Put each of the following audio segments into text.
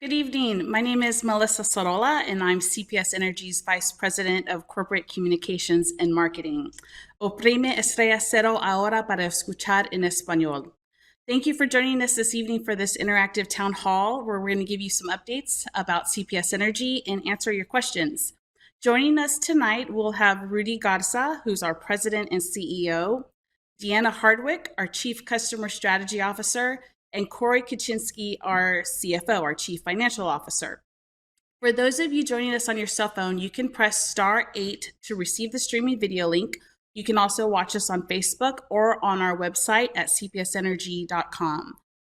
Good evening. My name is Melissa Sorolla, and I'm CPS Energy's Vice President of Corporate Communications and Marketing. Oprime estrella cero ahora para escuchar en español. Thank you for joining us this evening for this interactive town hall where we're going to give you some updates about CPS Energy and answer your questions. Joining us tonight, we'll have Rudy Garza, who's our President and CEO, Deanna Hardwick, our Chief Customer Strategy Officer, and Corey Kaczynski, our CFO, our Chief Financial Officer. For those of you joining us on your cell phone, you can press *8 to receive the streaming video link. You can also watch us on Facebook or on our website at cpsenergy.com.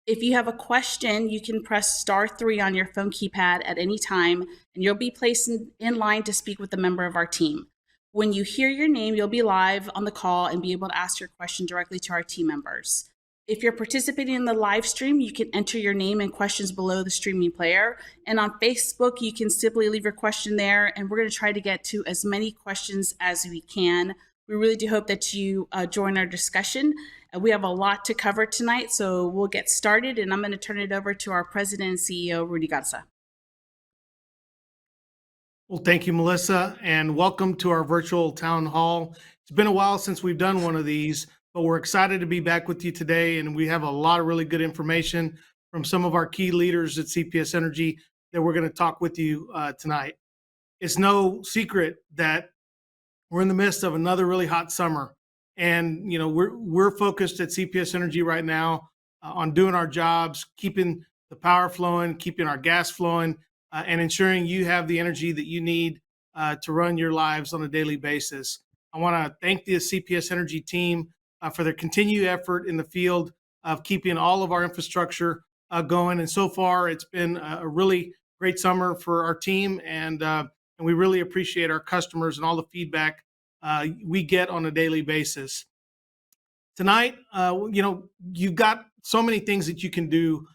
If you have a question, you can press *3 on your phone keypad at any time, and you'll be placed in line to speak with a member of our team. When you hear your name, you'll be live on the call and be able to ask your question directly to our team members. If you're participating in the live stream, you can enter your name and questions below the streaming player. And on Facebook, you can simply leave your question there, and we're going to try to get to as many questions as we can. We really do hope that you join our discussion. We have a lot to cover tonight, so we'll get started, and I'm going to turn it over to our President and CEO, Rudy Garza. Well, thank you, Melissa, and welcome to our virtual town hall. It's been a while since we've done one of these, but we're excited to be back with you today, and we have a lot of really good information from some of our key leaders at CPS Energy that we're going to talk with you tonight. It's no secret that we're in the midst of another really hot summer, and we're focused at CPS Energy right now on doing our jobs, keeping the power flowing, keeping our gas flowing, and ensuring you have the energy that you need to run your lives on a daily basis. I want to thank the CPS Energy team for their continued effort in the field of keeping all of our infrastructure going. And so far, it's been a really great summer for our team, and we really appreciate our customers and all the feedback we get on a daily basis. Tonight, you've got so many things that you can do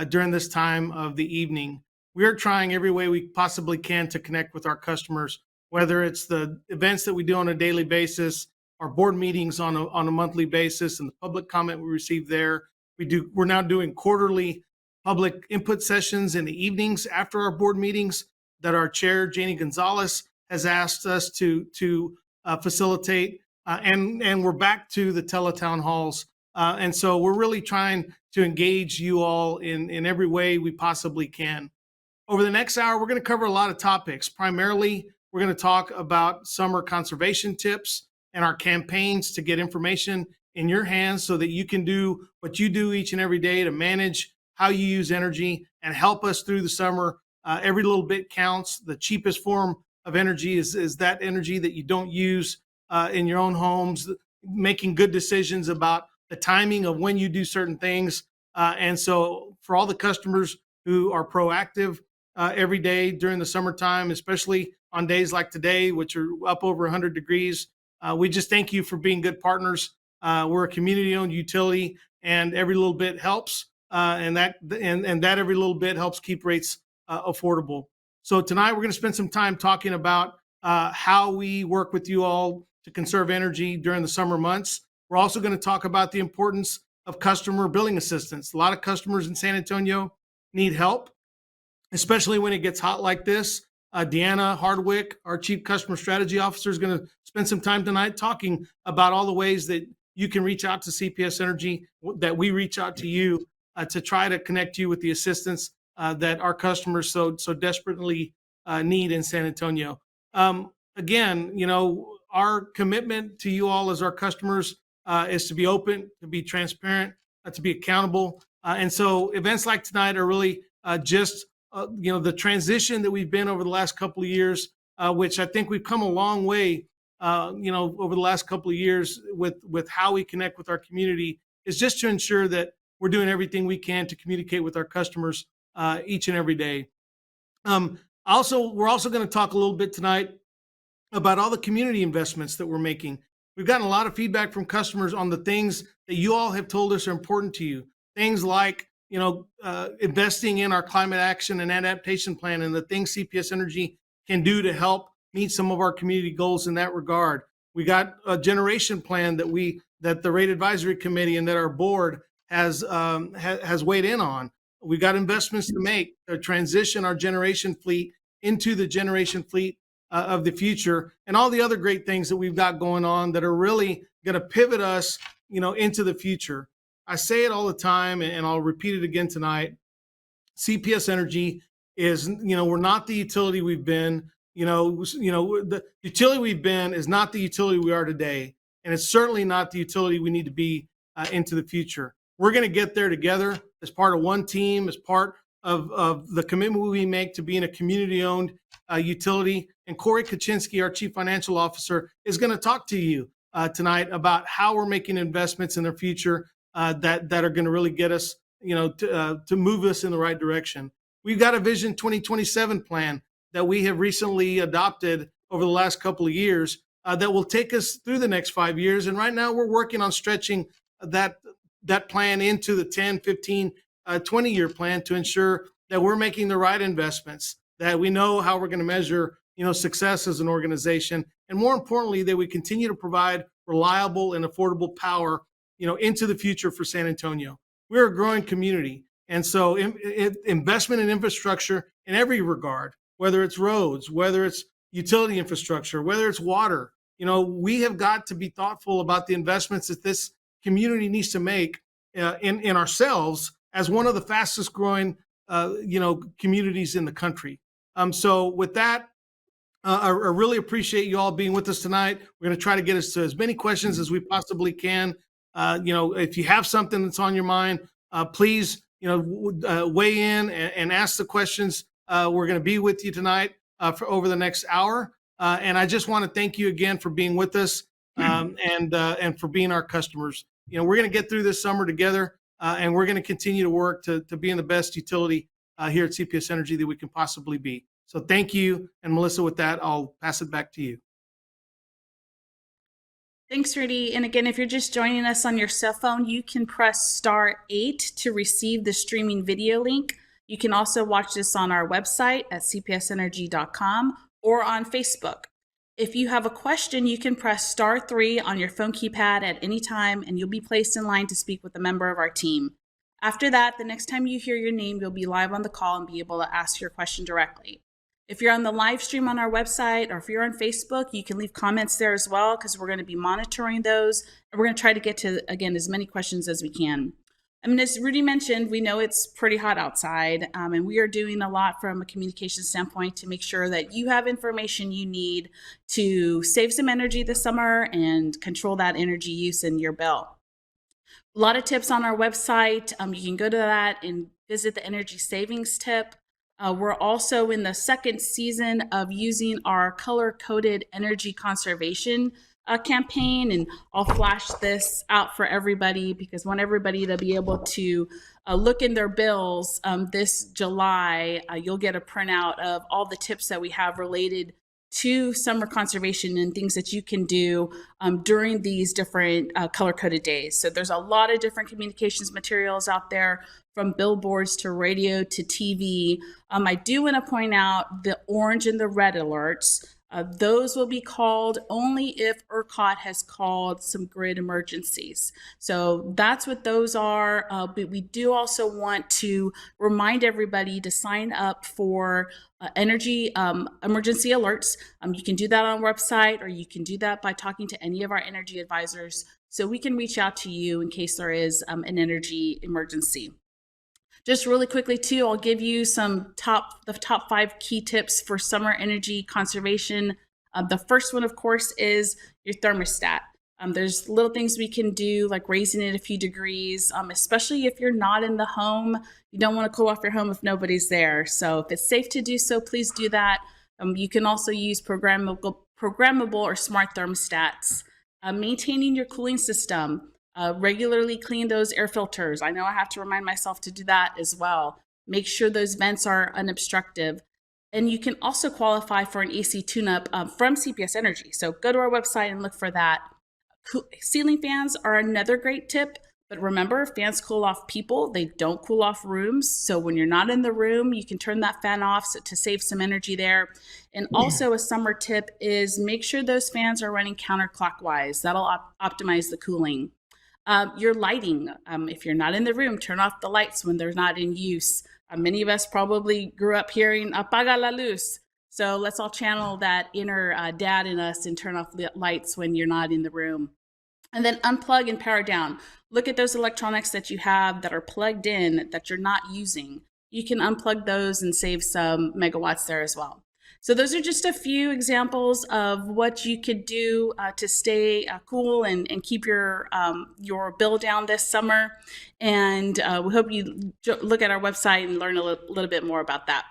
during this time of the evening. We are trying every way we possibly can to connect with our customers, whether it's the events that we do on a daily basis, our board meetings on a monthly basis, and the public comment we receive there. We're now doing quarterly public input sessions in the evenings after our board meetings that our chair, Janie Gonzalez, has asked us to facilitate. And we're back to the Tele town halls. And so we're really trying to engage you all in every way we possibly can. Over the next hour, we're going to cover a lot of topics. Primarily, we're going to talk about summer conservation tips and our campaigns to get information in your hands so that you can do what you do each and every day to manage how you use energy and help us through the summer. Every little bit counts. The cheapest form of energy is that energy that you don't use in your own homes, making good decisions about the timing of when you do certain things. And so for all the customers who are proactive every day during the summertime, especially on days like today, which are up over 100 degrees, we just thank you for being good partners. We're a community-owned utility, and every little bit helps, and that every little bit helps keep rates affordable. So tonight we're going to spend some time talking about how we work with you all to conserve energy during the summer months. We're also going to talk about the importance of customer billing assistance. A lot of customers in San Antonio need help, especially when it gets hot like this. Deanna Hardwick, our Chief Customer Strategy Officer, is going to spend some time tonight talking about all the ways that you can reach out to CPS Energy, that we reach out to you to try to connect you with the assistance that our customers so desperately need in San Antonio. Again, our commitment to you all as our customers is to be open, to be transparent, to be accountable. And so events like tonight are really just the transition that we've been over the last couple of years, which I think we've come a long way, over the last couple of years with how we connect with our community, is just to ensure that we're doing everything we can to communicate with our customers each and every day. We're also going to talk a little bit tonight about all the community investments that we're making. We've gotten a lot of feedback from customers on the things that you all have told us are important to you. Things like investing in our climate action and adaptation plan and the things CPS Energy can do to help meet some of our community goals in that regard. We got a generation plan that the Rate Advisory Committee and that our board has weighed in on. We got investments to make to transition our generation fleet into the generation fleet of the future, and all the other great things that we've got going on that are really going to pivot us, into the future. I say it all the time, and I'll repeat it again tonight. CPS Energy is, we're not the utility we've been. The utility we've been is not the utility we are today, and it's certainly not the utility we need to be into the future. We're going to get there together as part of one team, as part of the commitment we make to being a community-owned utility. And Corey Kaczynski, our Chief Financial Officer, is going to talk to you tonight about how we're making investments in the future that are going to really get us, to move us in the right direction. We've got a Vision 2027 plan that we have recently adopted over the last couple of years that will take us through the next 5 years. And right now we're working on stretching that plan into the 10, 15, 20-year plan to ensure that we're making the right investments, that we know how we're going to measure, success as an organization, and more importantly, that we continue to provide reliable and affordable power, into the future for San Antonio. We're a growing community, and so investment in infrastructure in every regard, whether it's roads, whether it's utility infrastructure, whether it's water, we have got to be thoughtful about the investments that this community needs to make in ourselves as one of the fastest growing, communities in the country. So with that, I really appreciate you all being with us tonight. We're going to try to get us to as many questions as we possibly can. If you have something that's on your mind, please, weigh in and ask the questions. We're going to be with you tonight for over the next hour. And I just want to thank you again for being with us and for being our customers. We're going to get through this summer together, and we're going to continue to work to be in the best utility here at CPS Energy that we can possibly be. So thank you. And Melissa, with that, I'll pass it back to you. Thanks, Rudy. And again, if you're just joining us on your cell phone, you can press *8 to receive the streaming video link. You can also watch this on our website at cpsenergy.com or on Facebook. If you have a question, you can press *3 on your phone keypad at any time, and you'll be placed in line to speak with a member of our team. After that, the next time you hear your name, you'll be live on the call and be able to ask your question directly. If you're on the live stream on our website, or if you're on Facebook, you can leave comments there as well, because we're going to be monitoring those, and we're going to try to get to, again, as many questions as we can. As Rudy mentioned, we know it's pretty hot outside, and we are doing a lot from a communication standpoint to make sure that you have information you need to save some energy this summer and control that energy use in your bill. A lot of tips on our website. You can go to that and visit the energy savings tip. We're also in the second season of using our color-coded energy conservation campaign, and I'll flash this out for everybody because I want everybody to be able to look in their bills this July. You'll get a printout of all the tips that we have related to summer conservation and things that you can do during these different color-coded days. So there's a lot of different communications materials out there, from billboards to radio to TV. I do want to point out the orange and the red alerts. Those will be called only if ERCOT has called some grid emergencies. So that's what those are. But we do also want to remind everybody to sign up for energy emergency alerts. You can do that on our website, or you can do that by talking to any of our energy advisors, so we can reach out to you in case there is an energy emergency. Just really quickly too, I'll give you the top 5 key tips for summer energy conservation. The first one, of course, is your thermostat. There's little things we can do, like raising it a few degrees, especially if you're not in the home. You don't want to cool off your home if nobody's there. So if it's safe to do so, please do that. You can also use programmable or smart thermostats. Maintaining your cooling system. Regularly clean those air filters. I know I have to remind myself to do that as well. Make sure those vents are unobstructive. And you can also qualify for an AC tune-up from CPS Energy. So go to our website and look for that. Ceiling fans are another great tip, but remember, fans cool off people. They don't cool off rooms. So when you're not in the room, you can turn that fan off to save some energy there. And also a summer tip is make sure those fans are running counterclockwise. That'll optimize the cooling. Your lighting, if you're not in the room, turn off the lights when they're not in use. Many of us probably grew up hearing apaga la luz. So let's all channel that inner dad in us and turn off the lights when you're not in the room. And then unplug and power down. Look at those electronics that you have that are plugged in that you're not using. You can unplug those and save some megawatts there as well. So those are just a few examples of what you could do to stay cool and keep your bill down this summer. And we hope you look at our website and learn a little bit more about that.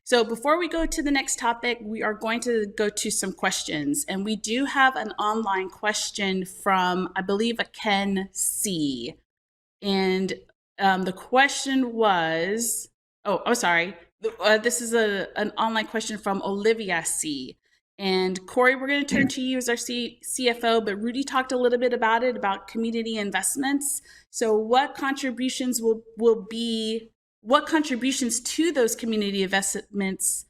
So before we go to the next topic, we are going to go to some questions. And we do have an online question from, I believe, a Ken C. And the question was, this is an online question from Olivia C. And Corey, we're going to turn to you as our CFO, but Rudy talked a little bit about it, about community investments. So what contributions what contributions to those community investments,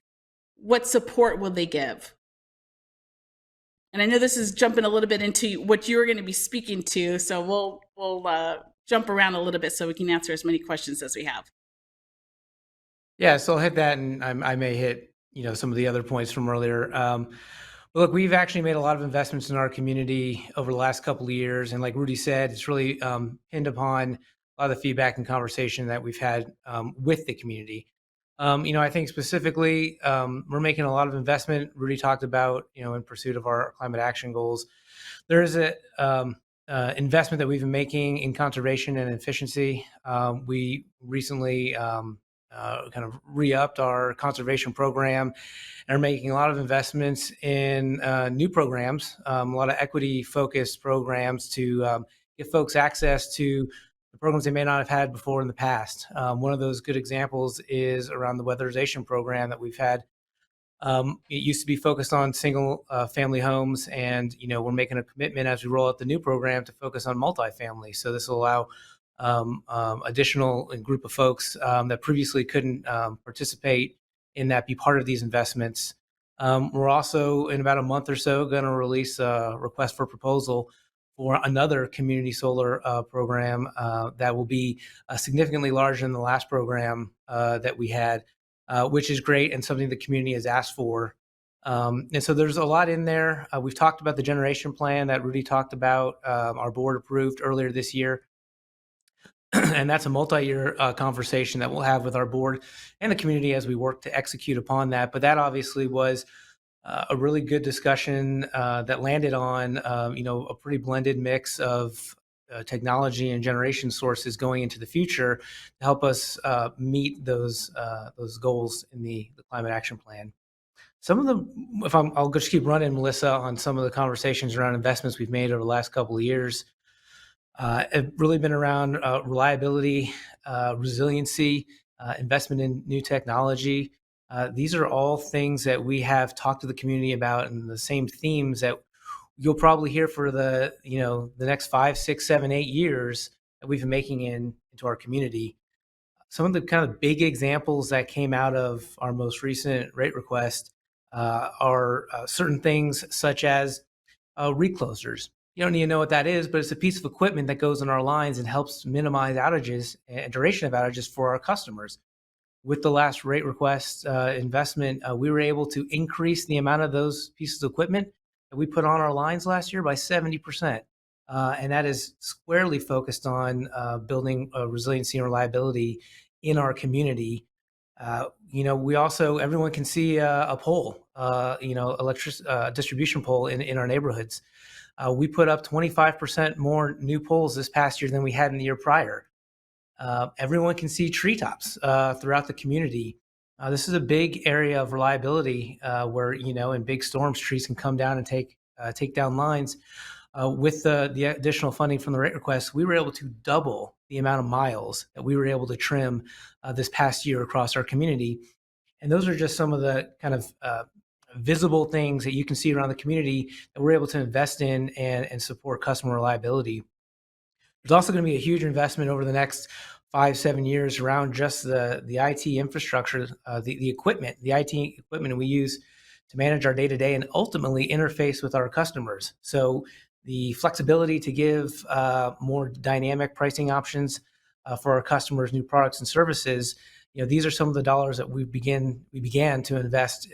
what support will they give? And I know this is jumping a little bit into what you're going to be speaking to, so we'll jump around a little bit so we can answer as many questions as we have. Yeah, so I'll hit that, and I may hit some of the other points from earlier. Look, we've actually made a lot of investments in our community over the last couple of years, and like Rudy said, it's really pinned upon a lot of the feedback and conversation that we've had with the community. I think specifically, we're making a lot of investment. Rudy talked about, in pursuit of our climate action goals. There is a investment that we've been making in conservation and efficiency. We recently kind of re-upped our conservation program and are making a lot of investments in new programs, a lot of equity-focused programs to give folks access to the programs they may not have had before in the past. One of those good examples is around the weatherization program that we've had. It used to be focused on single family homes, and we're making a commitment as we roll out the new program to focus on multifamily. So this will allow additional group of folks that previously couldn't participate in that be part of these investments. We're also, in about a month or so, going to release a request for proposal for another community solar program that will be significantly larger than the last program that we had, which is great and something the community has asked for. And so there's a lot in there. We've talked about the generation plan that Rudy talked about, our board approved earlier this year. And that's a multi-year conversation that we'll have with our board and the community as we work to execute upon that. But that obviously was a really good discussion that landed on, a pretty blended mix of technology and generation sources going into the future to help us meet those goals in the climate action plan. Some of them, I'll just keep running, Melissa, on some of the conversations around investments we've made over the last couple of years. Have really been around reliability, resiliency, investment in new technology. These are all things that we have talked to the community about, and the same themes that you'll probably hear for the next 5, 6, 7, 8 years that we've been making into our community. Some of the kind of big examples that came out of our most recent rate request are certain things such as reclosers. You don't need to know what that is, but it's a piece of equipment that goes on our lines and helps minimize outages and duration of outages for our customers. With the last rate request investment, we were able to increase the amount of those pieces of equipment that we put on our lines last year by 70%. And that is squarely focused on building resiliency and reliability in our community. We also, everyone can see a pole, distribution pole in our neighborhoods. We put up 25% more new poles this past year than we had in the year prior. Everyone can see treetops throughout the community. This is a big area of reliability where, in big storms, trees can come down and take down lines. With the additional funding from the rate request, we were able to double the amount of miles that we were able to trim this past year across our community. And those are just some of the kind of visible things that you can see around the community that we're able to invest in and support customer reliability. There's also going to be a huge investment over the next 5, 7 years around just the IT infrastructure, the equipment, the IT equipment we use to manage our day-to-day and ultimately interface with our customers. So the flexibility to give more dynamic pricing options for our customers, new products and services. These are some of the dollars that we began to invest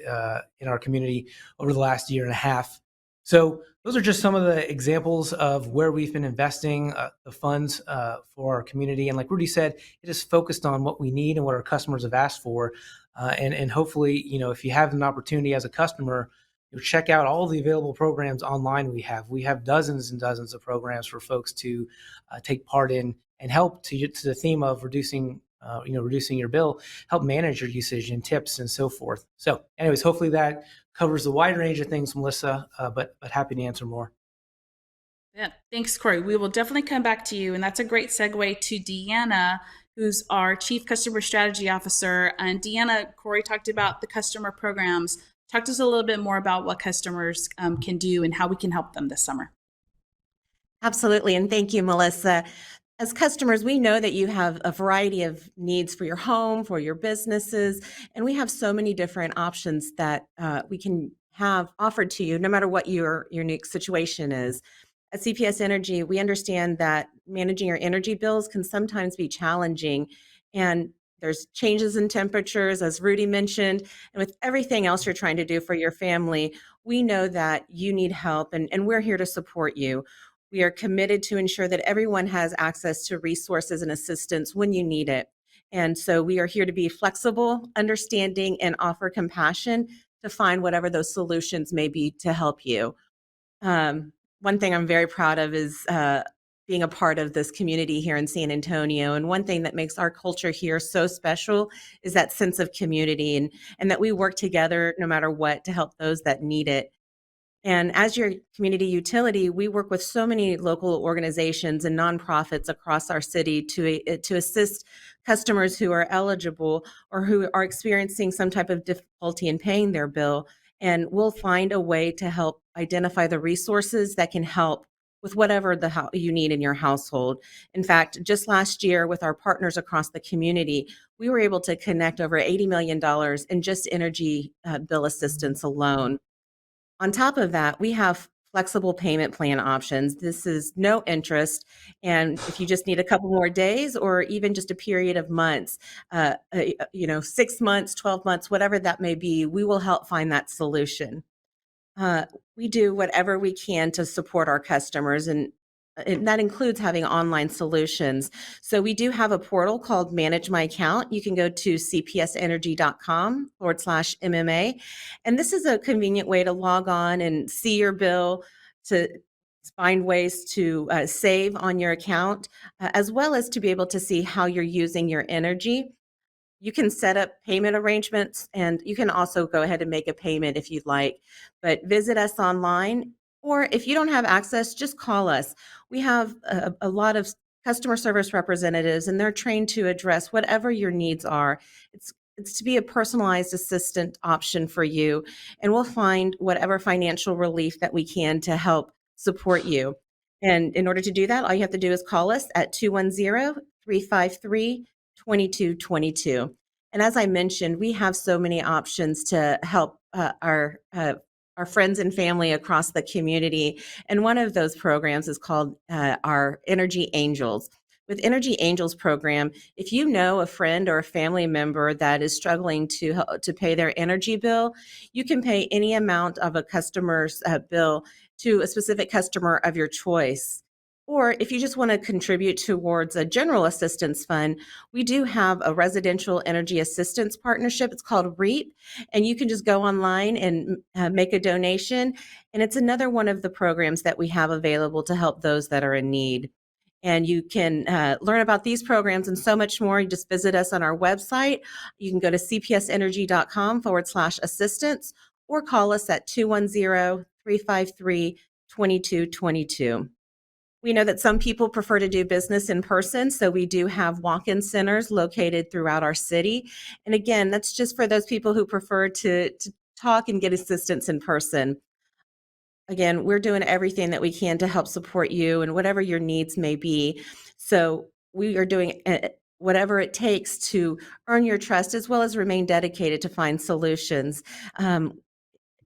in our community over the last year and a half. So those are just some of the examples of where we've been investing the funds for our community. And like Rudy said, it is focused on what we need and what our customers have asked for. And hopefully, if you have an opportunity as a customer, check out all the available programs online we have. We have dozens and dozens of programs for folks to take part in and help to the theme of reducing your bill, help manage your usage and tips and so forth. So anyways, hopefully that covers a wide range of things, Melissa, but happy to answer more. Yeah, thanks, Corey. We will definitely come back to you. And that's a great segue to Deanna, who's our Chief Customer Strategy Officer. And Deanna, Corey talked about the customer programs. Talk to us a little bit more about what customers can do and how we can help them this summer. Absolutely. And thank you, Melissa. As customers, we know that you have a variety of needs for your home, for your businesses, and we have so many different options that we can have offered to you, no matter what your unique situation is. At CPS Energy, we understand that managing your energy bills can sometimes be challenging, and there's changes in temperatures, as Rudy mentioned, and with everything else you're trying to do for your family, we know that you need help, and we're here to support you. We are committed to ensure that everyone has access to resources and assistance when you need it. And so we are here to be flexible, understanding, and offer compassion to find whatever those solutions may be to help you. One thing I'm very proud of is being a part of this community here in San Antonio. And one thing that makes our culture here so special is that sense of community and that we work together no matter what to help those that need it. And as your community utility, we work with so many local organizations and nonprofits across our city to assist customers who are eligible or who are experiencing some type of difficulty in paying their bill. And we'll find a way to help identify the resources that can help with whatever you need in your household. In fact, just last year with our partners across the community, we were able to connect over $80 million in just energy bill assistance alone. On top of that, we have flexible payment plan options. This is no interest. And if you just need a couple more days or even just a period of months, 6 months, 12 months, whatever that may be, we will help find that solution. We do whatever we can to support our customers, and that includes having online solutions. So we do have a portal called Manage My Account. You can go to cpsenergy.com/MMA. And this is a convenient way to log on and see your bill, to find ways to save on your account, as well as to be able to see how you're using your energy. You can set up payment arrangements, and you can also go ahead and make a payment if you'd like. But visit us online, or if you don't have access, just call us. We have a lot of customer service representatives, and they're trained to address whatever your needs are. It's to be a personalized assistant option for you, and we'll find whatever financial relief that we can to help support you. And in order to do that, all you have to do is call us at 210-353-2222. And as I mentioned, we have so many options to help our friends and family across the community. And one of those programs is called our Energy Angels. With Energy Angels program, if you know a friend or a family member that is struggling to pay their energy bill, you can pay any amount of a customer's bill to a specific customer of your choice. Or if you just want to contribute towards a general assistance fund, we do have a residential energy assistance partnership. It's called REAP, and you can just go online and make a donation. And it's another one of the programs that we have available to help those that are in need. And you can learn about these programs and so much more. You just visit us on our website. You can go to cpsenergy.com/assistance or call us at 210-353-2222. We know that some people prefer to do business in person, so we do have walk-in centers located throughout our city. And again, that's just for those people who prefer to talk and get assistance in person. Again, we're doing everything that we can to help support you and whatever your needs may be. So we are doing whatever it takes to earn your trust, as well as remain dedicated to find solutions.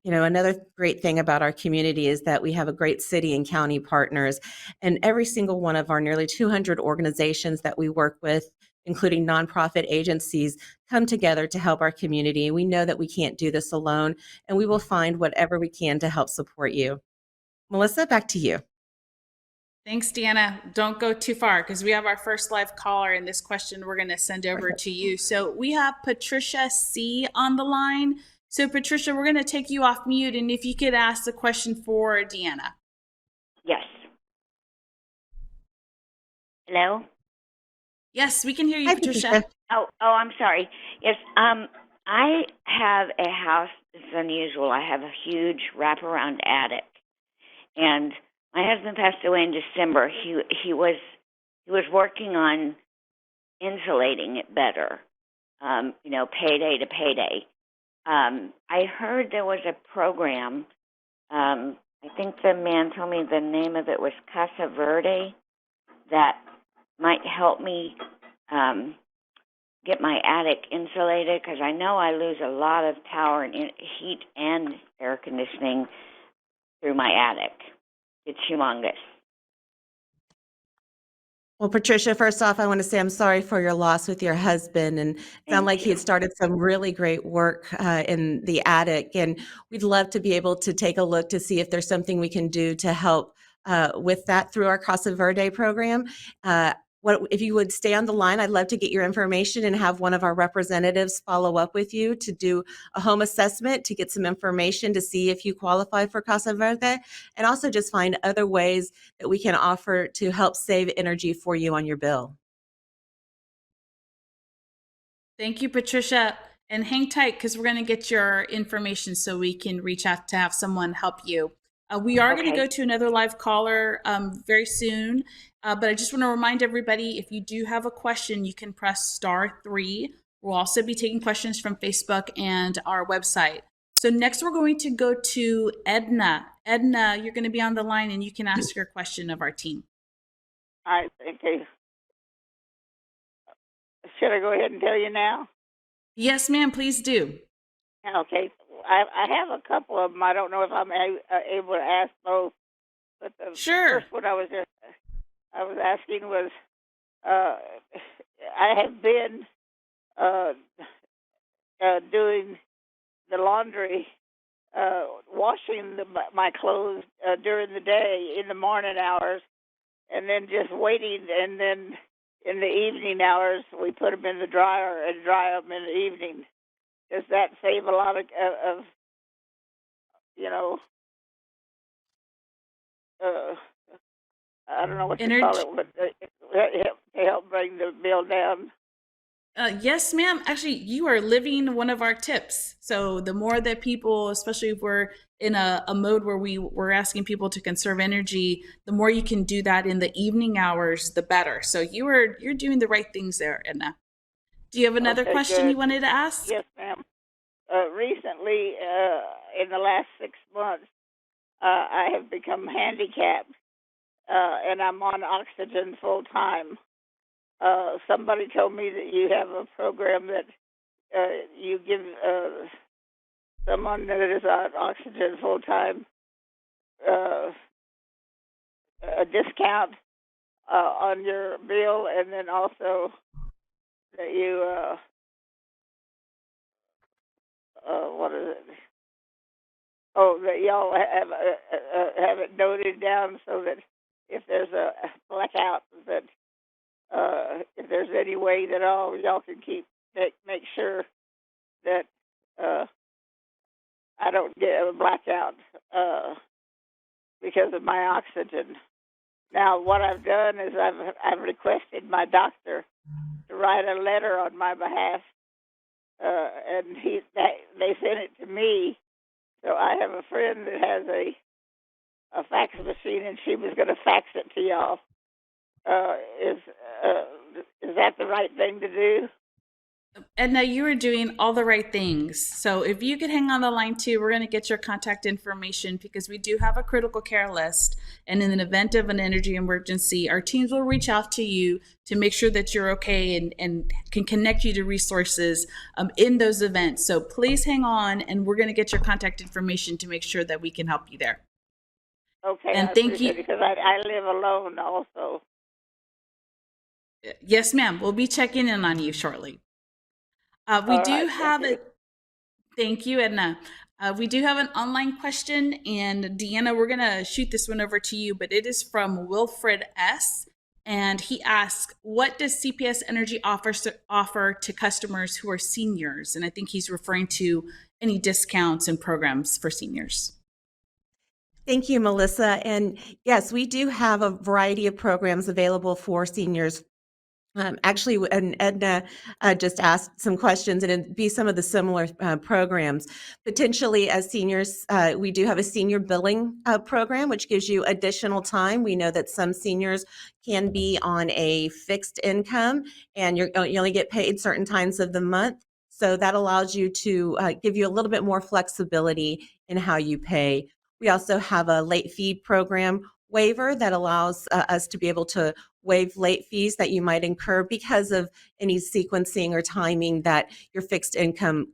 Another great thing about our community is that we have a great city and county partners, and every single one of our nearly 200 organizations that we work with, including nonprofit agencies, come together to help our community. We know that we can't do this alone, and we will find whatever we can to help support you. Melissa, back to you. Thanks, Deanna. Don't go too far because we have our first live caller, and this question we're going to send over to you. So we have Patricia C. on the line. So Patricia, we're going to take you off mute, and if you could ask the question for Deanna. Yes. Hello? Yes, we can hear you, Hi, Patricia. Patricia. Oh, I'm sorry. Yes, I have a house that's unusual. I have a huge wraparound attic, and my husband passed away in December. He was working on insulating it better, payday to payday. I heard there was a program. I think the man told me the name of it was Casa Verde that might help me get my attic insulated, because I know I lose a lot of power and heat and air conditioning through my attic. It's humongous. Well, Patricia, first off, I want to say I'm sorry for your loss with your husband, and it sounded Thank like he you. had started some really great work in the attic, and we'd love to be able to take a look to see if there's something we can do to help with that through our Casa Verde program. If you would stay on the line, I'd love to get your information and have one of our representatives follow up with you to do a home assessment to get some information to see if you qualify for Casa Verde, and also just find other ways that we can offer to help save energy for you on your bill. Thank you, Patricia. And hang tight because we're going to get your information so we can reach out to have someone help you. We are going to go to another live caller very soon. But I just want to remind everybody, if you do have a question, you can press *3. We'll also be taking questions from Facebook and our website. So next we're going to go to Edna. Edna, you're going to be on the line and you can ask your question of our team. All right, thank you. Should I go ahead and tell you now? Yes, ma'am, please do. Okay. I have a couple of them. I don't know if I'm able to ask both. But the Sure. first one I was asking was, I have been doing the laundry, washing my clothes during the day in the morning hours, and then just waiting, and then in the evening hours we put them in the dryer and dry them in the evening. Does that save a lot of I don't know what you call it, but to help bring the bill down? Yes, ma'am. Actually, you are living one of our tips. So the more that people, especially if we're in a mode where we're asking people to conserve energy, the more you can do that in the evening hours, the better. So you're doing the right things there, Edna. Do you have another question you wanted to ask? Yes, ma'am. Recently, in the last 6 months, I have become handicapped, and I'm on oxygen full time. Somebody told me that you have a program that you give someone that is on oxygen full time a discount on your bill, and then also that you what is it? Oh, that y'all have it noted down so that if there's a blackout, that if there's any way that all y'all can make sure that I don't get a blackout because of my oxygen. Now, what I've done is I've requested my doctor to write a letter on my behalf, and they sent it to me. So I have a friend that has a fax machine, and she was going to fax it to y'all. Is that the right thing to do? Edna, you are doing all the right things. So if you could hang on the line too, we're going to get your contact information because we do have a critical care list. And in an event of an energy emergency, our teams will reach out to you to make sure that you're okay and can connect you to resources in those events. So please hang on, and we're going to get your contact information to make sure that we can help you there. Okay, And I thank appreciate you. it because I live alone also. Yes, ma'am. We'll be checking in on you shortly. We All do right, thank have you. it. Thank you, Edna. We do have an online question, and Deanna, we're going to shoot this one over to you, but it is from Wilfred S. And he asks, what does CPS Energy offer to customers who are seniors? And I think he's referring to any discounts and programs for seniors. Thank you, Melissa. And yes, we do have a variety of programs available for seniors. Actually, and Edna just asked some questions, and it'd be some of the similar programs. Potentially, as seniors, we do have a senior billing program, which gives you additional time. We know that some seniors can be on a fixed income, and you only get paid certain times of the month. So that allows you to give you a little bit more flexibility in how you pay. We also have a late fee program waiver that allows us to be able to waive late fees that you might incur because of any sequencing or timing that your fixed income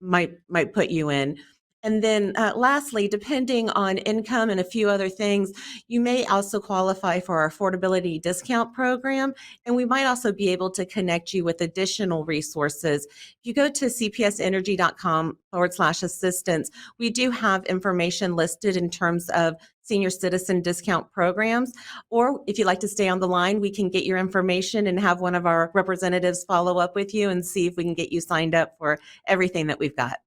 might put you in. And then lastly, depending on income and a few other things, you may also qualify for our affordability discount program. And we might also be able to connect you with additional resources. If you go to cpsenergy.com/assistance, we do have information listed in terms of senior citizen discount programs. Or if you'd like to stay on the line, we can get your information and have one of our representatives follow up with you and see if we can get you signed up for everything that we've got.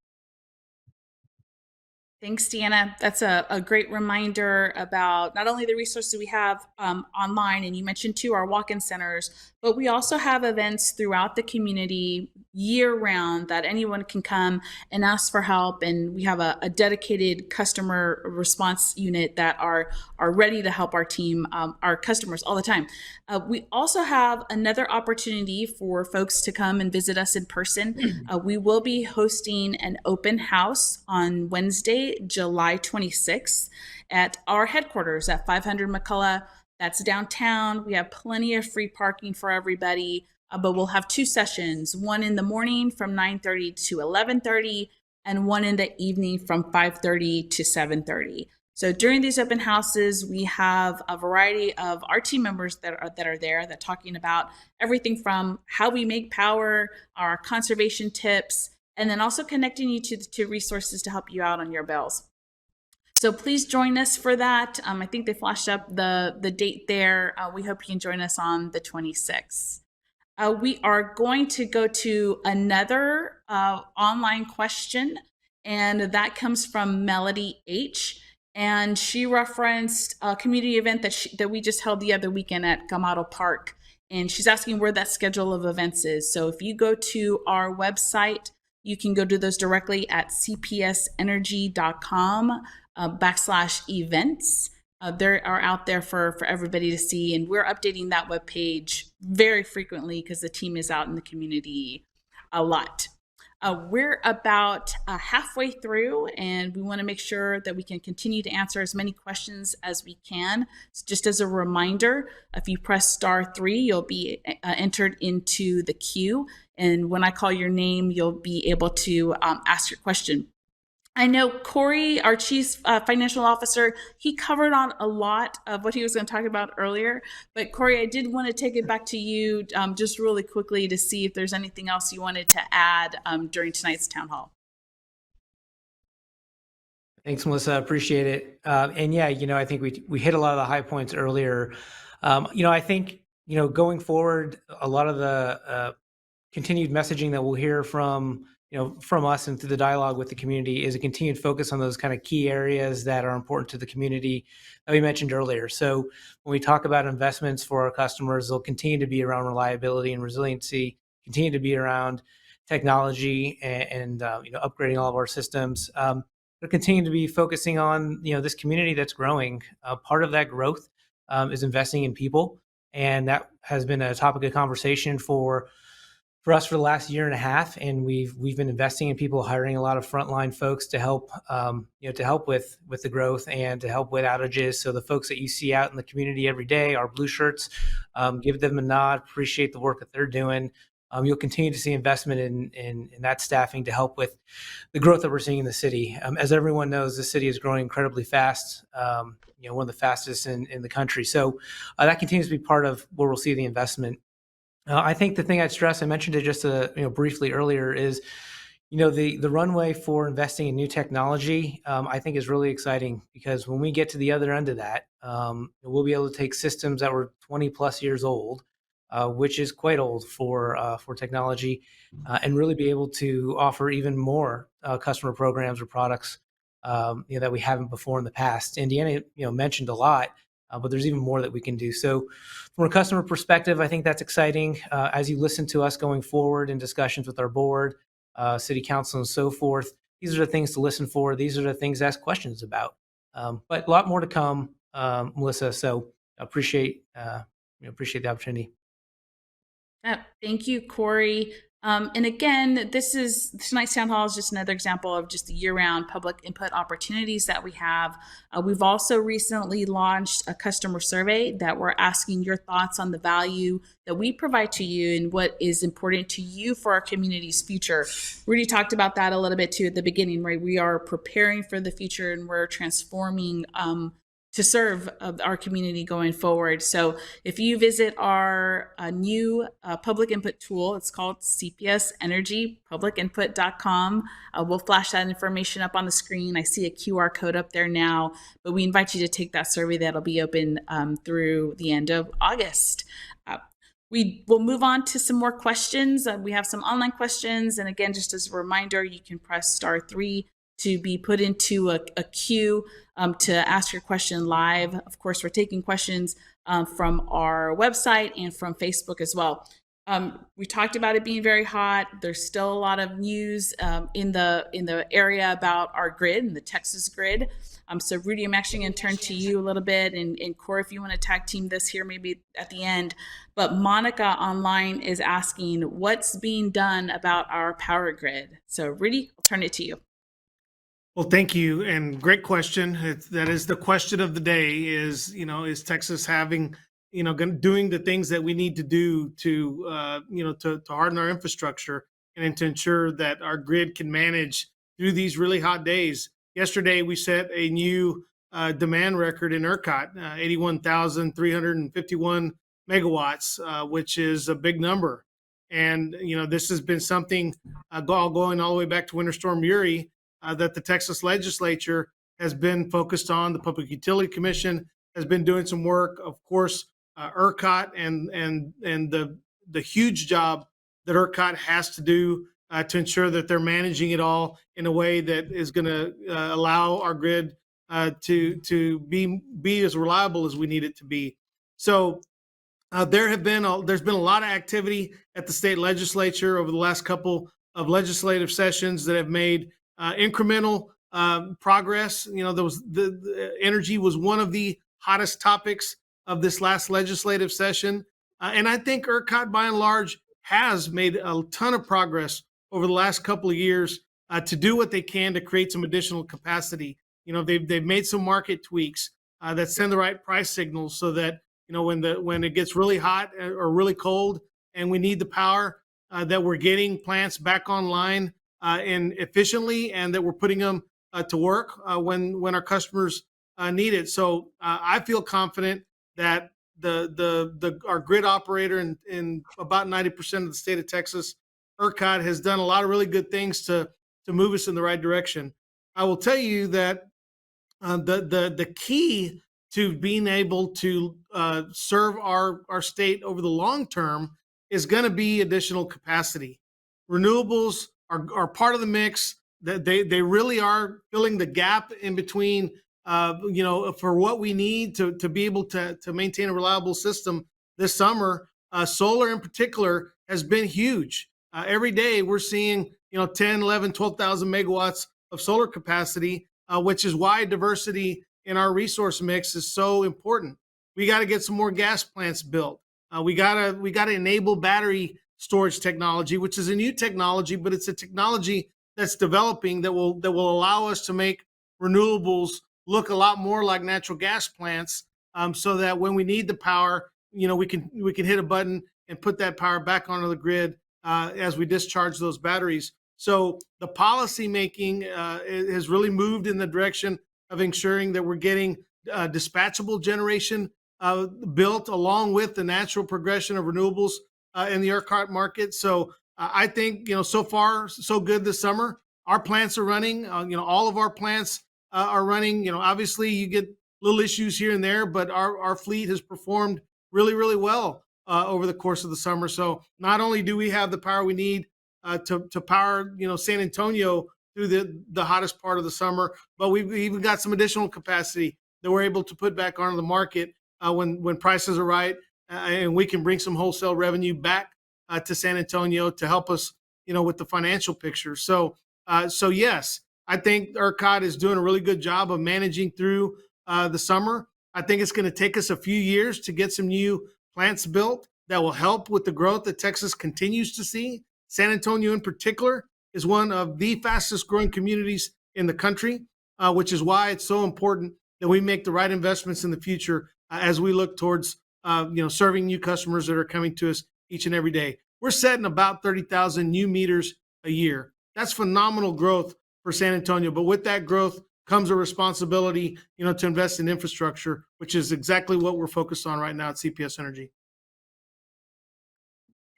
Thanks, Deanna. That's a great reminder about not only the resources we have online, and you mentioned too our walk-in centers, but we also have events throughout the community year-round that anyone can come and ask for help. And we have a dedicated customer response unit that are ready to help our team, our customers all the time. We also have another opportunity for folks to come and visit us in person. We will be hosting an open house on Wednesday, July 26th at our headquarters at 500 McCullough. That's downtown. We have plenty of free parking for everybody, but we'll have two sessions, one in the morning from 9:30 to 11:30 and one in the evening from 5:30 to 7:30. So during these open houses, we have a variety of our team members that are there that talking about everything from how we make power, our conservation tips, and then also connecting you to resources to help you out on your bills. So please join us for that. I think they flashed up the date there. We hope you can join us on the 26th. We are going to go to another online question, and that comes from Melody H. And she referenced a community event that we just held the other weekend at Gamado Park. And she's asking where that schedule of events is. So if you go to our website, you can go to those directly at cpsenergy.com/events. They are out there for everybody to see, and we're updating that webpage very frequently because the team is out in the community a lot. We're about halfway through, and we want to make sure that we can continue to answer as many questions as we can. So just as a reminder, if you press *3, you'll be entered into the queue, and when I call your name, you'll be able to ask your question. I know Corey, our Chief Financial Officer, he covered on a lot of what he was going to talk about earlier. But Corey, I did want to take it back to you just really quickly to see if there's anything else you wanted to add during tonight's town hall. Thanks, Melissa. Appreciate it. And yeah, I think we hit a lot of the high points earlier. I think, going forward, a lot of the continued messaging that we'll hear from us and through the dialogue with the community is a continued focus on those kind of key areas that are important to the community that we mentioned earlier. So when we talk about investments for our customers, they'll continue to be around reliability and resiliency, continue to be around technology and upgrading all of our systems. They'll continue to be focusing on this community that's growing. Part of that growth is investing in people, and that has been a topic of conversation for for us for the last year and a half, and we've been investing in people, hiring a lot of frontline folks to help to help with the growth and to help with outages. So the folks that you see out in the community every day, our blue shirts, give them a nod, appreciate the work that they're doing. You'll continue to see investment in that staffing to help with the growth that we're seeing in the city. As everyone knows, the city is growing incredibly fast. One of the fastest in the country. So that continues to be part of where we'll see the investment. I think the thing I'd stress, I mentioned it just briefly earlier, is the runway for investing in new technology. I think is really exciting, because when we get to the other end of that, we'll be able to take systems that were 20 plus years old, which is quite old for technology, and really be able to offer even more customer programs or products that we haven't before in the past. Indiana, mentioned a lot, but there's even more that we can do. So from a customer perspective, I think that's exciting. As you listen to us going forward in discussions with our board, city council, and so forth, these are the things to listen for. These are the things to ask questions about. But a lot more to come, Melissa. So appreciate the opportunity. Yeah, thank you, Corey. And again, tonight's town hall is just another example of just the year-round public input opportunities that we have. We've also recently launched a customer survey that we're asking your thoughts on the value that we provide to you and what is important to you for our community's future. Rudy talked about that a little bit too at the beginning, right? We are preparing for the future, and we're transforming to serve our community going forward. So if you visit our new public input tool, it's called CPS Energy, publicinput.com. We'll flash that information up on the screen. I see a QR code up there now, but we invite you to take that survey. That'll be open through the end of August. We will move on to some more questions. We have some online questions. And again, just as a reminder, you can press *3 to be put into a queue to ask your question live. Of course, we're taking questions from our website and from Facebook as well. We talked about it being very hot. There's still a lot of news in the area about our grid and the Texas grid. So Rudy, I'm actually going to turn to you a little bit, and Corey, if you want to tag team this here, maybe at the end. But Monica online is asking, what's being done about our power grid? So Rudy, I'll turn it to you. Well, thank you, and great question. That is the question of the day: is Texas having, doing the things that we need to do to harden our infrastructure and to ensure that our grid can manage through these really hot days. Yesterday, we set a new demand record in ERCOT, 81,351 megawatts, which is a big number. And this has been something going all the way back to Winter Storm Uri. That the Texas legislature has been focused on. The Public Utility Commission has been doing some work. Of course, ERCOT and the huge job that ERCOT has to do to ensure that they're managing it all in a way that is going to allow our grid to be as reliable as we need it to be. So there's been a lot of activity at the state legislature over the last couple of legislative sessions that have made incremental progress. The energy was one of the hottest topics of this last legislative session. And I think ERCOT, by and large, has made a ton of progress over the last couple of years to do what they can to create some additional capacity. They've made some market tweaks that send the right price signals so that, when it gets really hot or really cold and we need the power, that we're getting plants back online and efficiently, and that we're putting them to work when our customers need it. So I feel confident that our grid operator in about 90% of the state of Texas, ERCOT, has done a lot of really good things to move us in the right direction. I will tell you that the key to being able to serve our state over the long term is going to be additional capacity. Renewables are part of the mix. That they really are filling the gap in between, for what we need to be able to maintain a reliable system this summer. Solar in particular has been huge. Every day we're seeing 10, 11, 12,000 megawatts of solar capacity, which is why diversity in our resource mix is so important. We got to get some more gas plants built. We got to enable battery storage technology, which is a new technology, but it's a technology that's developing that will allow us to make renewables look a lot more like natural gas plants, so that when we need the power, we can hit a button and put that power back onto the grid as we discharge those batteries. So the policy making has really moved in the direction of ensuring that we're getting dispatchable generation built along with the natural progression of renewables in the ERCOT market. So I think, so far so good this summer. Our plants are running. All of our plants are running. Obviously you get little issues here and there, but our fleet has performed really, really well over the course of the summer. So not only do we have the power we need to power, San Antonio through the hottest part of the summer, but we've even got some additional capacity that we're able to put back onto the market when prices are right, and we can bring some wholesale revenue back to San Antonio to help us, with the financial picture. So yes, I think ERCOT is doing a really good job of managing through the summer. I think it's going to take us a few years to get some new plants built that will help with the growth that Texas continues to see. San Antonio in particular is one of the fastest growing communities in the country, which is why it's so important that we make the right investments in the future as we look towards serving new customers that are coming to us each and every day. We're setting about 30,000 new meters a year. That's phenomenal growth for San Antonio. But with that growth comes a responsibility, to invest in infrastructure, which is exactly what we're focused on right now at CPS Energy.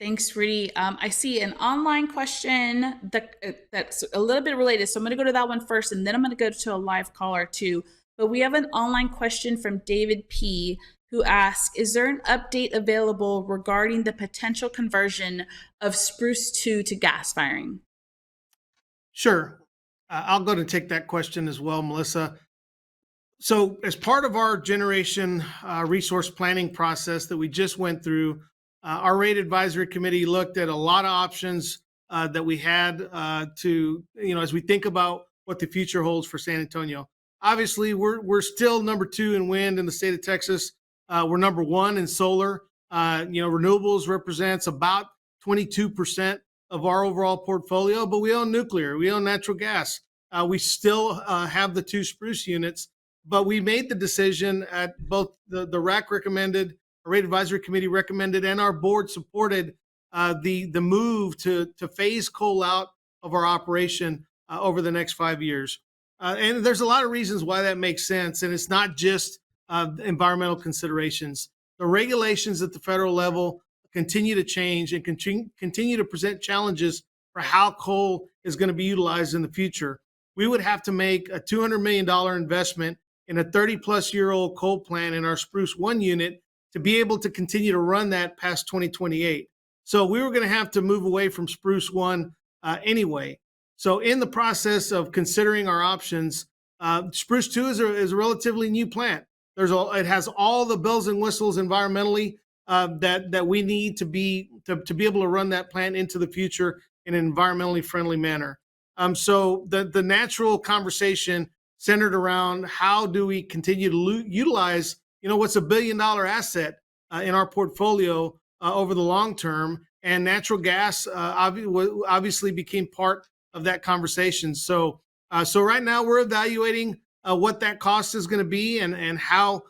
Thanks, Rudy. I see an online question that's a little bit related. So I'm going to go to that one first, and then I'm going to go to a live caller too. But we have an online question from David P., who asks, is there an update available regarding the potential conversion of Spruce 2 to gas firing? Sure. I'll go to take that question as well, Melissa. So as part of our generation resource planning process that we just went through, our rate advisory committee looked at a lot of options that we had to, as we think about what the future holds for San Antonio. Obviously, we're still number 2 in wind in the state of Texas. We're number 1 in solar. Renewables represents about 22% of our overall portfolio, but we own nuclear, we own natural gas. We still have the 2 Spruce units, but we made the decision at both the RAC recommended, Rate Advisory Committee recommended, and our board supported the move to phase coal out of our operation over the next 5 years. And there's a lot of reasons why that makes sense, and it's not just environmental considerations. The regulations at the federal level continue to change and continue to present challenges for how coal is going to be utilized in the future. We would have to make a $200 million investment in a 30-plus-year-old coal plant in our Spruce 1 unit to be able to continue to run that past 2028. So we were going to have to move away from Spruce 1 anyway. So in the process of considering our options, Spruce 2 is a relatively new plant. It has all the bells and whistles environmentally that we need to be able to run that plant into the future in an environmentally friendly manner. So the natural conversation centered around how do we continue to utilize, what's $1 billion asset in our portfolio over the long term, and natural gas obviously became part of that conversation. So right now we're evaluating what that cost is going to be and how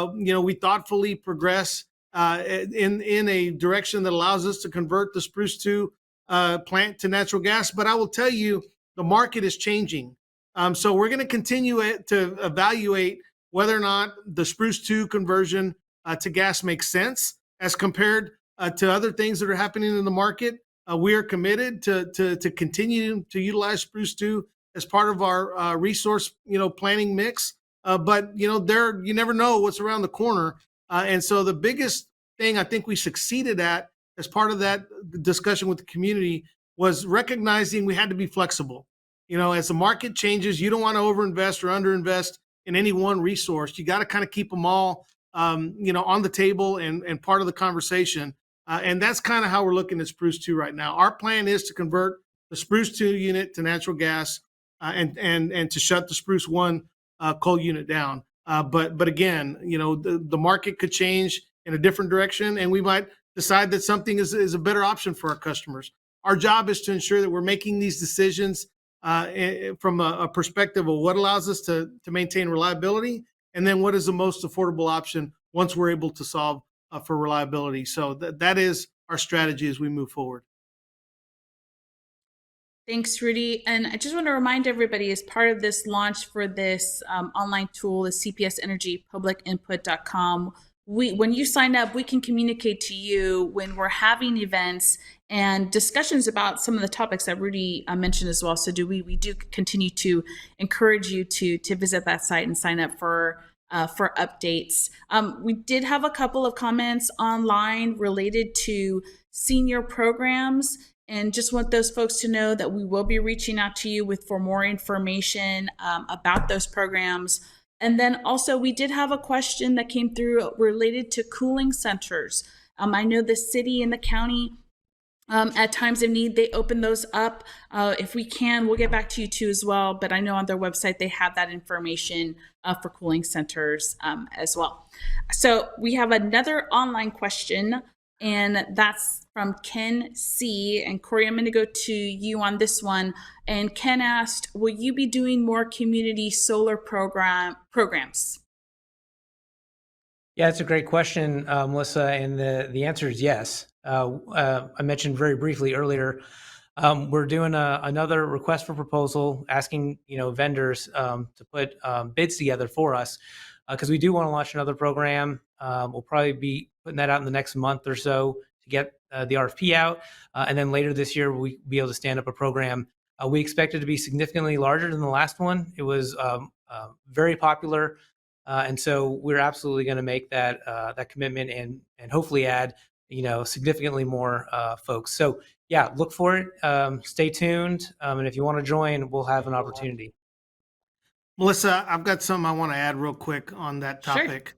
we thoughtfully progress in a direction that allows us to convert the Spruce 2 plant to natural gas. But I will tell you, the market is changing. So we're going to continue to evaluate whether or not the Spruce 2 conversion to gas makes sense as compared to other things that are happening in the market. We are committed to continue to utilize Spruce 2 as part of our resource, planning mix. But you never know what's around the corner. And so the biggest thing I think we succeeded at as part of that discussion with the community was recognizing we had to be flexible. As the market changes, you don't want to overinvest or underinvest in any one resource. You got to kind of keep them all, on the table and part of the conversation. And that's kind of how we're looking at Spruce 2 right now. Our plan is to convert the Spruce 2 unit to natural gas and to shut the Spruce 1 coal unit down. But again, the market could change in a different direction, and we might decide that something is a better option for our customers. Our job is to ensure that we're making these decisions from a perspective of what allows us to maintain reliability, and then what is the most affordable option once we're able to solve for reliability. So that is our strategy as we move forward. Thanks, Rudy. And I just want to remind everybody, as part of this launch for this online tool, the CPS Energy publicinput.com, when you sign up, we can communicate to you when we're having events and discussions about some of the topics that Rudy mentioned as well. So we do continue to encourage you to visit that site and sign up for updates. We did have a couple of comments online related to senior programs, and just want those folks to know that we will be reaching out to you for more information about those programs. And then also, we did have a question that came through related to cooling centers. I know the city and the county, at times of need, they open those up. If we can, we'll get back to you too as well. But I know on their website, they have that information for cooling centers as well. So we have another online question, and that's from Ken C. And Corey, I'm going to go to you on this one. And Ken asked, will you be doing more community solar programs? Yeah, it's a great question, Melissa, and the answer is yes. I mentioned very briefly earlier, we're doing another request for proposal, asking vendors to put bids together for us, because we do want to launch another program. We'll probably be putting that out in the next month or so to get the RFP out, and then later this year we'll be able to stand up a program. We expect it to be significantly larger than the last one. It was very popular. And so we're absolutely going to make that commitment and hopefully add significantly more folks. So yeah, look for it. Stay tuned, and if you want to join, we'll have an opportunity. Melissa, I've got something I want to add real quick on that topic.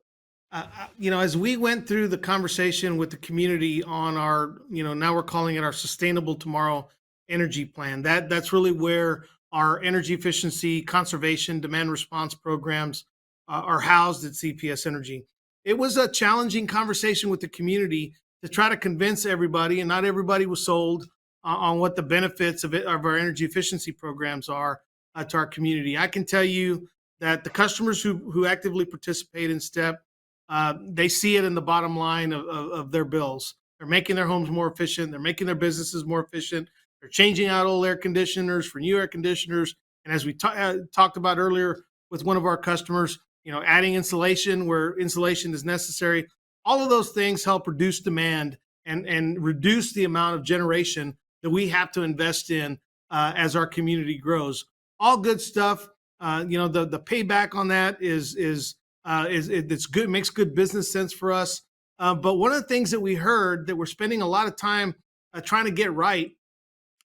Sure. As we went through the conversation with the community on our, now we're calling it our Sustainable Tomorrow Energy Plan. That's really where our energy efficiency, conservation, demand response programs are housed at CPS Energy. It was a challenging conversation with the community to try to convince everybody, and not everybody was sold on what the benefits of our energy efficiency programs are to our community. I can tell you that the customers who actively participate in STEP, they see it in the bottom line of their bills. They're making their homes more efficient. They're making their businesses more efficient. They're changing out old air conditioners for new air conditioners. And as we talked about earlier with one of our customers, adding insulation where insulation is necessary. All of those things help reduce demand and reduce the amount of generation that we have to invest in as our community grows. All good stuff. The payback on that is it's good, makes good business sense for us. But one of the things that we heard that we're spending a lot of time trying to get right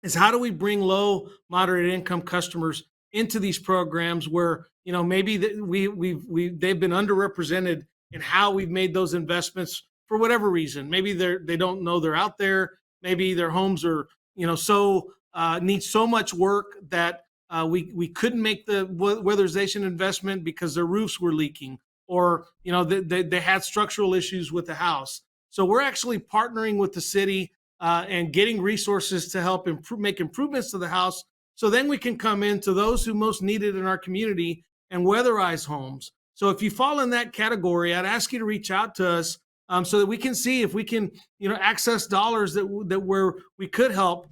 is how do we bring low, moderate income customers into these programs where maybe they've been underrepresented in how we've made those investments for whatever reason. Maybe they don't know they're out there. Maybe their homes are need so much work that we couldn't make the weatherization investment because their roofs were leaking, or they had structural issues with the house. So we're actually partnering with the city and getting resources to help make improvements to the house. So then we can come into those who most need it in our community and weatherize homes. So if you fall in that category, I'd ask you to reach out to us so that we can see if we can, access dollars that where we could help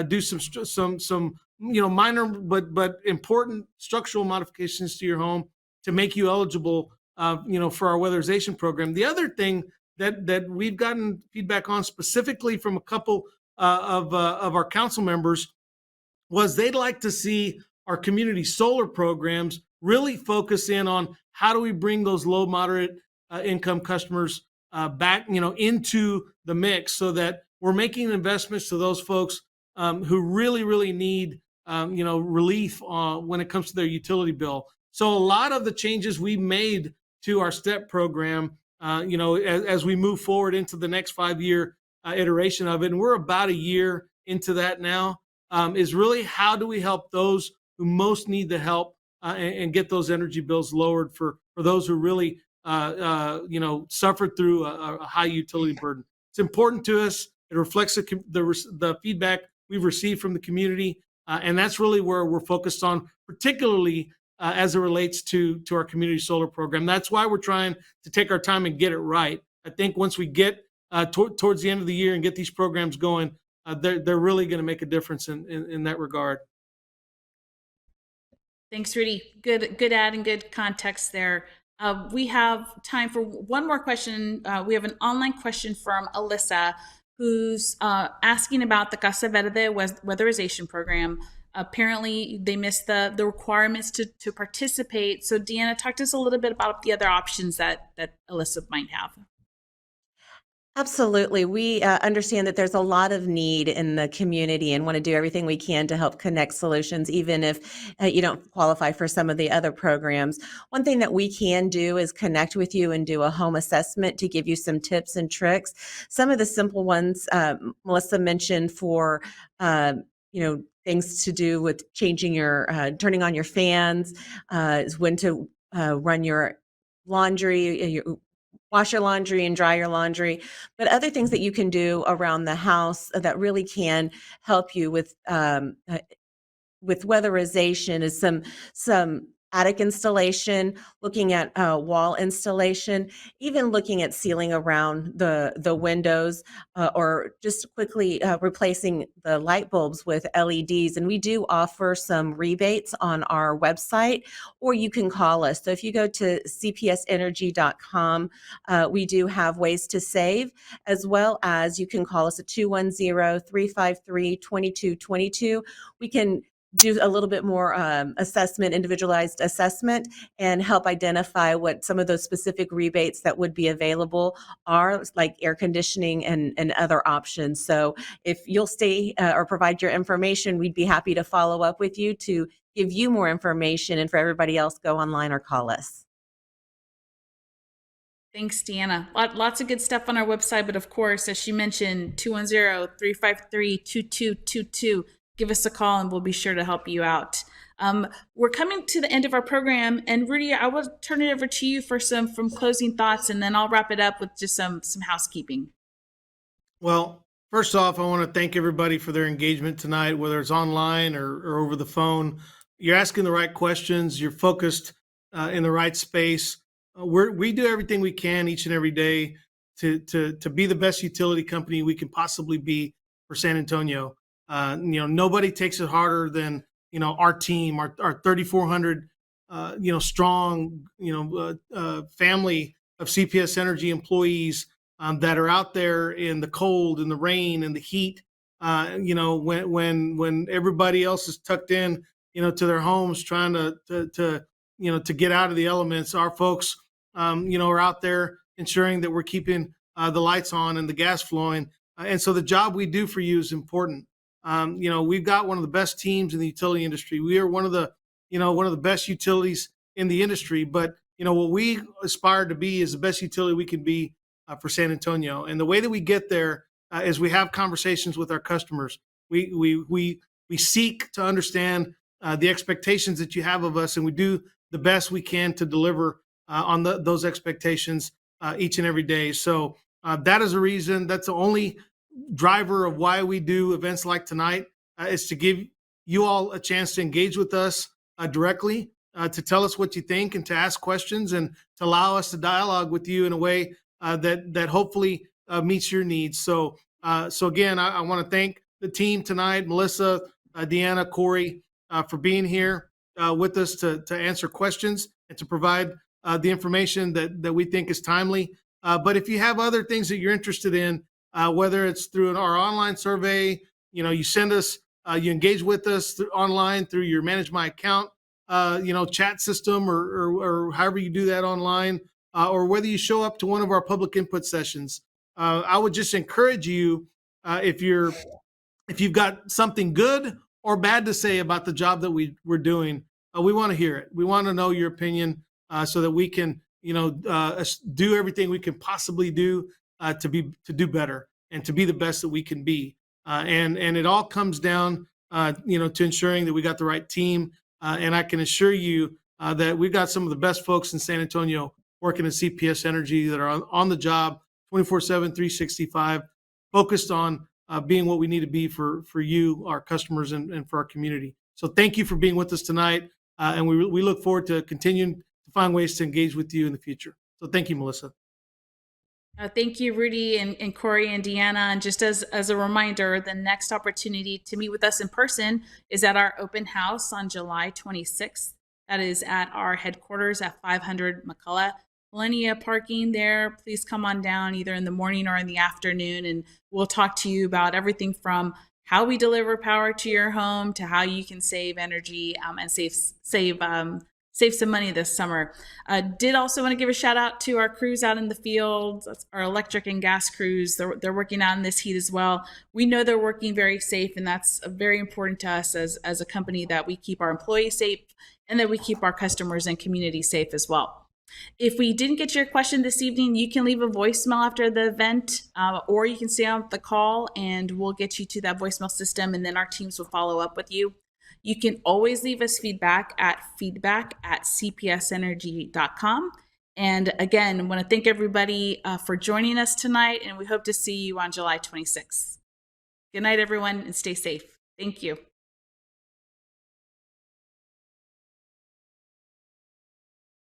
do some minor but important structural modifications to your home to make you eligible, for our weatherization program. The other thing that we've gotten feedback on specifically from a couple of our council members was they'd like to see our community solar programs really focus in on how do we bring those low, moderate income customers back, into the mix so that we're making investments to those folks who really, really need, relief when it comes to their utility bill. So a lot of the changes we made to our STEP program, as we move forward into the next 5-year iteration of it, and we're about a year into that now, is really how do we help those who most need the help and get those energy bills lowered for those who really, suffered through a high utility burden. It's important to us. It reflects the feedback we've received from the community. And that's really where we're focused on, particularly as it relates to our community solar program. That's why we're trying to take our time and get it right. I think once we get towards the end of the year and get these programs going, they're really going to make a difference in that regard. Thanks, Rudy. Good add and good context there. We have time for one more question. We have an online question from Alyssa, who's asking about the Casa Verde weatherization program. Apparently, they missed the requirements to participate. So, Deanna, talk to us a little bit about the other options that Alyssa might have. Absolutely. We understand that there's a lot of need in the community and want to do everything we can to help connect solutions, even if you don't qualify for some of the other programs. One thing that we can do is connect with you and do a home assessment to give you some tips and tricks. Some of the simple ones Melissa mentioned for, things to do with changing turning on your fans, is when to run your laundry, wash your laundry and dry your laundry, but other things that you can do around the house that really can help you with weatherization is some attic installation, looking at wall installation, even looking at sealing around the windows, or just quickly replacing the light bulbs with LEDs. And we do offer some rebates on our website, or you can call us. So if you go to cpsenergy.com, we do have ways to save, as well as you can call us at 210-353-2222. We can do a little bit more individualized assessment, and help identify what some of those specific rebates that would be available are, like air conditioning and other options. So if you'll stay or provide your information, we'd be happy to follow up with you to give you more information, and for everybody else, go online or call us. Thanks, Deanna. Lots of good stuff on our website, but of course, as she mentioned, 210-353-2222. Give us a call and we'll be sure to help you out. We're coming to the end of our program, and Rudy, I will turn it over to you for some closing thoughts, and then I'll wrap it up with just some housekeeping. Well, first off, I want to thank everybody for their engagement tonight, whether it's online or over the phone. You're asking the right questions. You're focused in the right space. We do everything we can each and every day to be the best utility company we can possibly be for San Antonio. Nobody takes it harder than, our team, our 3,400, strong, family of CPS Energy employees that are out there in the cold and the rain and the heat. When everybody else is tucked in, to their homes trying to get out of the elements, our folks, are out there ensuring that we're keeping the lights on and the gas flowing. And so the job we do for you is important. We've got one of the best teams in the utility industry. We are one of the best utilities in the industry. But what we aspire to be is the best utility we can be for San Antonio. And the way that we get there is we have conversations with our customers. We seek to understand the expectations that you have of us, and we do the best we can to deliver on those expectations each and every day. So that is a reason. That's the only driver of why we do events like tonight, is to give you all a chance to engage with us directly, to tell us what you think and to ask questions and to allow us to dialogue with you in a way that hopefully meets your needs. So again, I want to thank the team tonight, Melissa, Deanna, Corey, for being here with us to answer questions and to provide the information that we think is timely. But if you have other things that you're interested in, whether it's through our online survey, you send us, you engage with us online through your Manage My Account, chat system, or however you do that online, or whether you show up to one of our public input sessions. I would just encourage you, if you've got something good or bad to say about the job that we're doing, we want to hear it. We want to know your opinion so that we can, do everything we can possibly do to do better and to be the best that we can be. And it all comes down, to ensuring that we got the right team. And I can assure you that we've got some of the best folks in San Antonio working at CPS Energy that are on the job 24/7, 365, focused on being what we need to be for you, our customers, and for our community. So thank you for being with us tonight. And we look forward to continuing to find ways to engage with you in the future. So thank you, Melissa. Thank you, Rudy and Corey and Deanna. And just as a reminder, the next opportunity to meet with us in person is at our open house on July 26th. That is at our headquarters at 500 McCullough. Plenty of parking there. Please come on down either in the morning or in the afternoon, and we'll talk to you about everything from how we deliver power to your home to how you can save energy and save some money this summer. Did also want to give a shout out to our crews out in the field. That's our electric and gas crews. They're working out in this heat as well. We know they're working very safe, and that's very important to us as a company, that we keep our employees safe and that we keep our customers and community safe as well. If we didn't get your question this evening, you can leave a voicemail after the event, or you can stay on the call and we'll get you to that voicemail system, and then our teams will follow up with you. You can always leave us feedback at cpsenergy.com. And again, I want to thank everybody for joining us tonight, and we hope to see you on July 26th. Good night, everyone, and stay safe. Thank you.